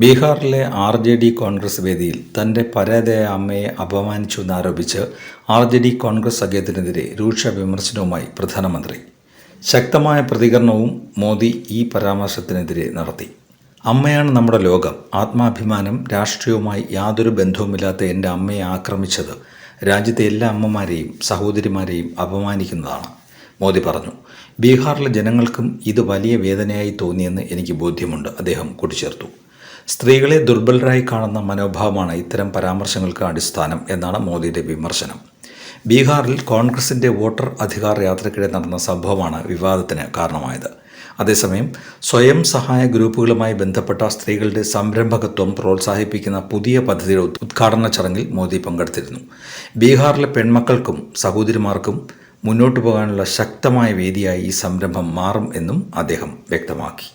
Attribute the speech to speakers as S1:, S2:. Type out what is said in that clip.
S1: ബീഹാറിലെ RJD കോൺഗ്രസ് വേദിയിൽ തന്റെ പരാതിയായ അമ്മയെ അപമാനിച്ചുവെന്നാരോപിച്ച് RJD കോൺഗ്രസ് സഖ്യത്തിനെതിരെ രൂക്ഷ വിമർശനവുമായി പ്രധാനമന്ത്രി. ശക്തമായ പ്രതികരണവും മോദി ഈ പരാമർശത്തിനെതിരെ നടത്തി. അമ്മയാണ് നമ്മുടെ ലോകം. ആത്മാഭിമാനം, രാഷ്ട്രീയവുമായി യാതൊരു ബന്ധവുമില്ലാത്ത എൻ്റെ അമ്മയെ ആക്രമിച്ചത് രാജ്യത്തെ എല്ലാ അമ്മമാരെയും സഹോദരിമാരെയും അപമാനിക്കുന്നതാണ്, മോദി പറഞ്ഞു. ബീഹാറിലെ ജനങ്ങൾക്കും ഇത് വലിയ വേദനയായി തോന്നിയെന്ന് എനിക്ക് ബോധ്യമുണ്ട്, അദ്ദേഹം കൂട്ടിച്ചേർത്തു. സ്ത്രീകളെ ദുർബലരായി കാണുന്ന മനോഭാവമാണ് ഇത്തരം പരാമർശങ്ങൾക്ക് അടിസ്ഥാനം എന്നാണ് മോദിയുടെ വിമർശനം. ബീഹാറിൽ കോൺഗ്രസിൻ്റെ വോട്ടർ അധികാർ യാത്രയ്ക്കിടെ നടന്ന സംഭവമാണ് വിവാദത്തിന് കാരണമായത്. അതേസമയം സ്വയം സഹായ ഗ്രൂപ്പുകളുമായി ബന്ധപ്പെട്ട സ്ത്രീകളുടെ സംരംഭകത്വം പ്രോത്സാഹിപ്പിക്കുന്ന പുതിയ പദ്ധതിയുടെ ഉദ്ഘാടന ചടങ്ങിൽ മോദി പങ്കെടുത്തിരുന്നു. ബീഹാറിലെ പെൺമക്കൾക്കും സഹോദരിമാർക്കും മുന്നോട്ടു പോകാനുള്ള ശക്തമായ വേദിയായി ഈ സംരംഭം മാറും എന്നും അദ്ദേഹം വ്യക്തമാക്കി.